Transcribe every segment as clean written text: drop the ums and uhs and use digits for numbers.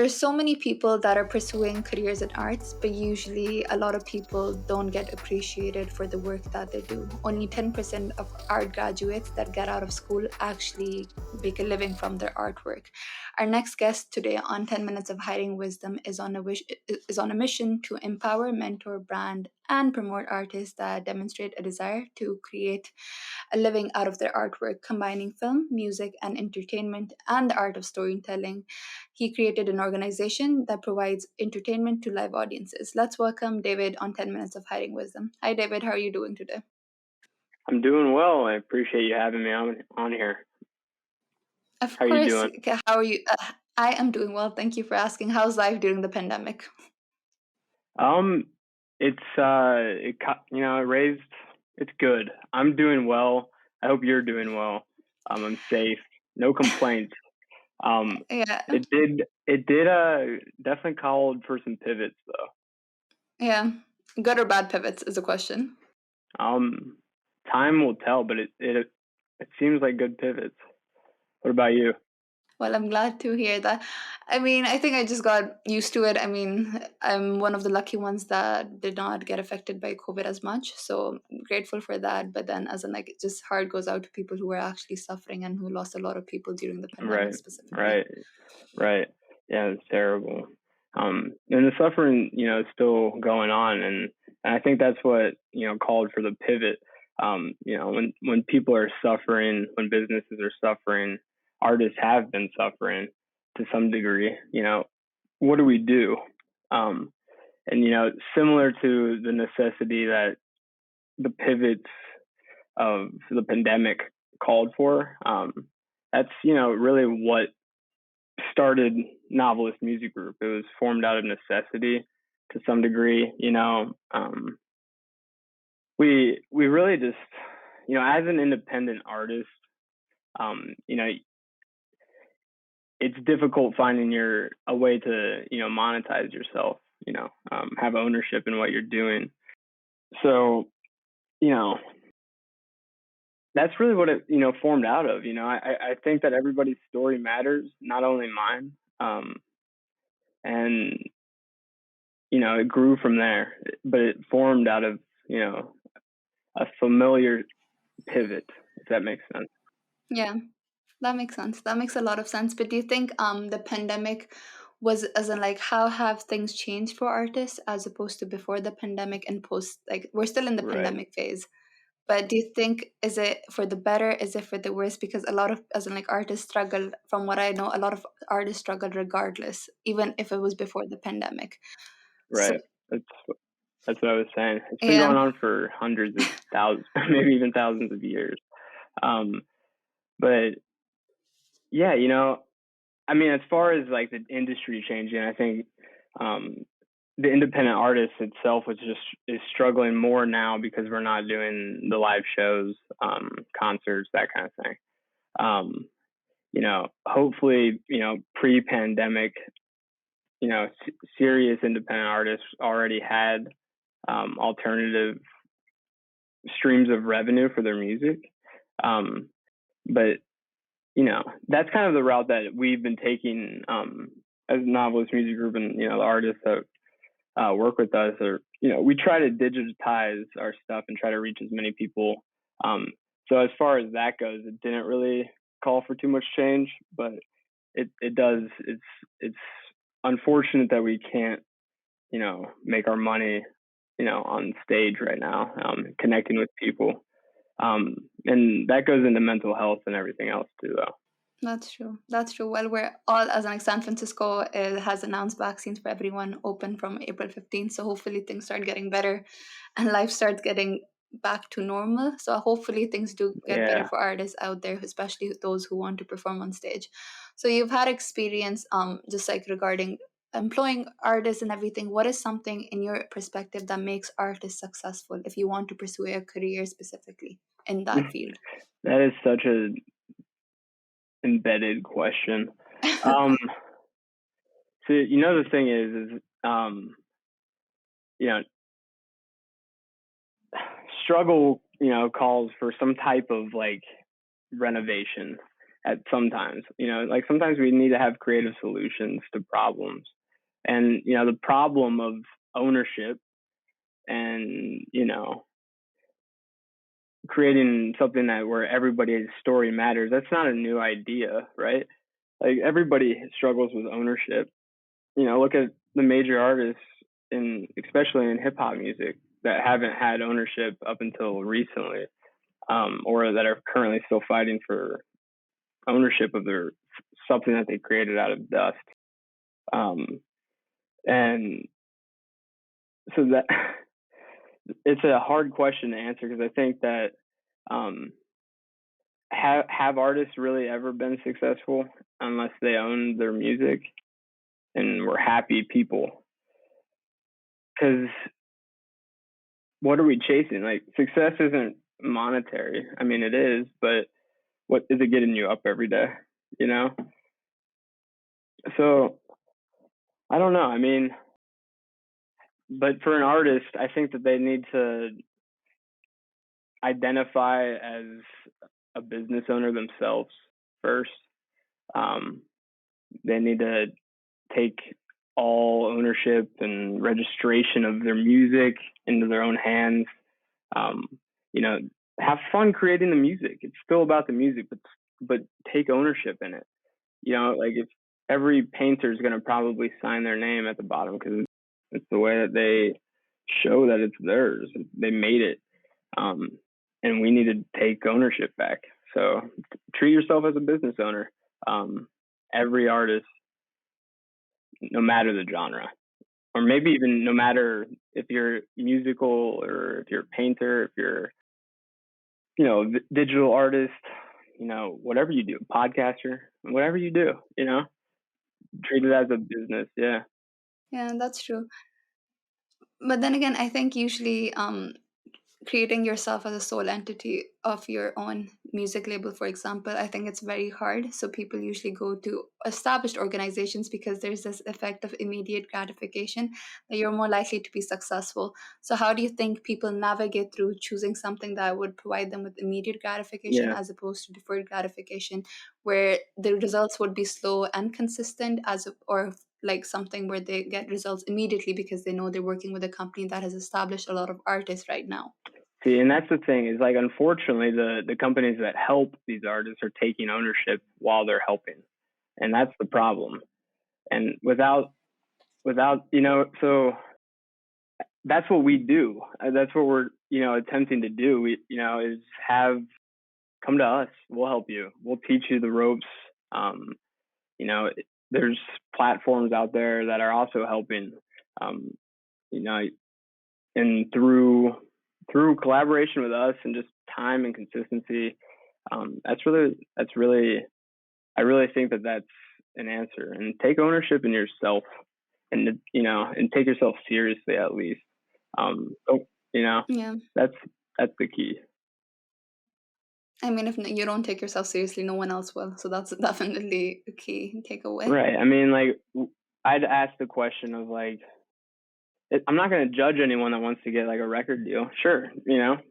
there's so many people that are pursuing careers in arts, but usually a lot of people don't get appreciated for the work that they do. Only 10% of art graduates that get out of school actually make a living from their artwork. Our next guest today on 10 Minutes of Hiding Wisdom is on a mission to empower, mentor, brand, and promote artists that demonstrate a desire to create a living out of their artwork, combining film, music, and entertainment and the art of storytelling. He created an organization that provides entertainment to live audiences. Let's welcome David on 10 Minutes of Hiding Wisdom. Hi, David. How are you doing today? I'm doing well. I appreciate you having me on here. Of How are course. you doing? Okay, how are you? I am doing well. Thank you for asking. How's life during the pandemic? It's it's good. I'm doing well. I hope you're doing well. I'm safe. No complaints. Yeah. It did definitely called for some pivots though. Yeah. Good or bad pivots is a question. Time will tell, but it seems like good pivots. What about you? Well, I'm glad to hear that. I mean, I think I just got used to it. I mean, I'm one of the lucky ones that did not get affected by COVID as much. So I'm grateful for that. But then, as in, like, it just heart goes out to people who were actually suffering and who lost a lot of people during the pandemic specifically. Right. Yeah, it's terrible. And the suffering, is still going on, and I think that's what called for the pivot. When people are suffering, when businesses are suffering, artists have been suffering to some degree. What do we do? And similar to the necessity that the pivots of the pandemic called for, that's really what started Novelist Music Group. It was formed out of necessity to some degree. We really just, as an independent artist, it's difficult finding a way to monetize yourself. Have ownership in what you're doing. So that's really what it formed out of. I think that everybody's story matters, not only mine. And it grew from there, but it formed out of a familiar pivot, if that makes sense. Yeah, that makes sense. That makes a lot of sense. But do you think the pandemic was, as in, like, how have things changed for artists as opposed to before the pandemic and post? Like, we're still in the Right. pandemic phase. But do you think, is it for the better? Is it for the worse? Because a lot of, as in, like, artists struggle, from what I know, a lot of artists struggled regardless, even if it was before the pandemic. Right. So, That's what I was saying. It's been yeah. going on for hundreds of thousands, maybe even thousands of years. But yeah, I mean, as far as like the industry changing, I think the independent artist itself is struggling more now because we're not doing the live shows, concerts, that kind of thing. Hopefully, pre-pandemic, serious independent artists already had alternative streams of revenue for their music. But that's kind of the route that we've been taking as Novelist Music Group, and the artists that work with us, or we try to digitize our stuff and try to reach as many people. So as far as that goes, it didn't really call for too much change, but it does. It's unfortunate that we can't make our money on stage right now, connecting with people. And that goes into mental health and everything else too, though. That's true. That's true. Well, we're all, as like San Francisco has announced vaccines for everyone open from April 15th. So hopefully things start getting better and life starts getting back to normal. So hopefully things do get better for artists out there, especially those who want to perform on stage. So you've had experience just like regarding employing artists and everything. What is something in your perspective that makes artists successful if you want to pursue a career specifically in that field? That is such a embedded question. So the thing is struggle calls for some type of like renovation, at sometimes. Like sometimes we need to have creative solutions to problems. And, the problem of ownership and, creating something that where everybody's story matters, that's not a new idea, right? Like everybody struggles with ownership. Look at the major artists especially in hip hop music that haven't had ownership up until recently, or that are currently still fighting for ownership of their something that they created out of dust. And so that it's a hard question to answer, because I think that have artists really ever been successful unless they own their music and were happy people? Because what are we chasing? Like, success isn't monetary. I mean, it is, but what is it getting you up every day? So I don't know. I mean, but for an artist, I think that they need to identify as a business owner themselves first. They need to take all ownership and registration of their music into their own hands. You know, have fun creating the music. It's still about the music, but take ownership in it. Like, if every painter is going to probably sign their name at the bottom, because it's the way that they show that it's theirs. They made it. And we need to take ownership back. So treat yourself as a business owner. Every artist, no matter the genre, or maybe even no matter if you're musical or if you're a painter, if you're, digital artist, whatever you do, podcaster, whatever you do, treat it as a business. Yeah. Yeah, that's true. But then again, I think usually creating yourself as a sole entity of your own music label, for example, I think it's very hard. So people usually go to established organizations because there's this effect of immediate gratification that you're more likely to be successful. So how do you think people navigate through choosing something that would provide them with immediate gratification Yeah. as opposed to deferred gratification, where the results would be slow and consistent, or like something where they get results immediately because they know they're working with a company that has established a lot of artists right now? See, and that's the thing, is like, unfortunately, the companies that help these artists are taking ownership while they're helping, and that's the problem. And without, so that's what we do. That's what we're, attempting to do. We, is come to us. We'll help you. We'll teach you the ropes. You know, there's platforms out there that are also helping. You know, and through collaboration with us and just time and consistency, that's really, I really think that that's an answer. And take ownership in yourself, and and take yourself seriously, at least. Yeah. That's the key. I mean, if you don't take yourself seriously, no one else will. So that's definitely a key takeaway. Right. I mean, like, I'd ask the question of, like, I'm not going to judge anyone that wants to get like a record deal. Sure,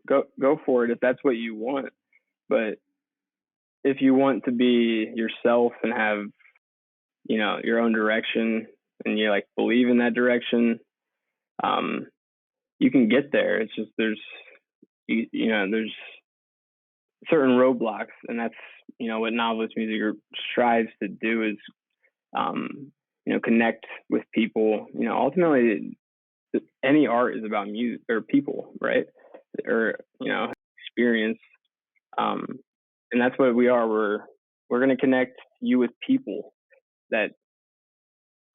go for it if that's what you want. But if you want to be yourself and have, your own direction, and you like believe in that direction, you can get there. It's just there's certain roadblocks, and that's what Novelist Music Group strives to do, is connect with people. Ultimately, any art is about music or people, right? Or experience, and that's what we are. We're going to connect you with people that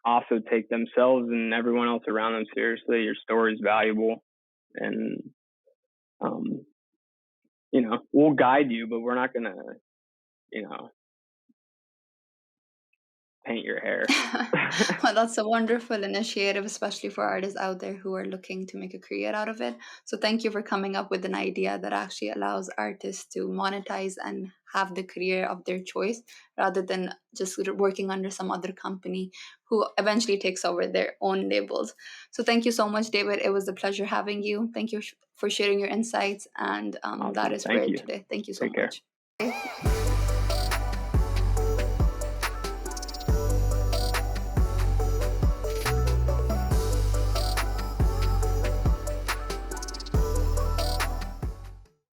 also take themselves and everyone else around them seriously. Your story is valuable, and we'll guide you, but we're not going to paint your hair. Well, that's a wonderful initiative, especially for artists out there who are looking to make a career out of it. So thank you for coming up with an idea that actually allows artists to monetize and have the career of their choice, rather than just working under some other company who eventually takes over their own labels. So thank you so much, David. It was a pleasure having you. Thank you for sharing your insights. And that Awesome. is for Thank it you. today. Thank you so Take care. much.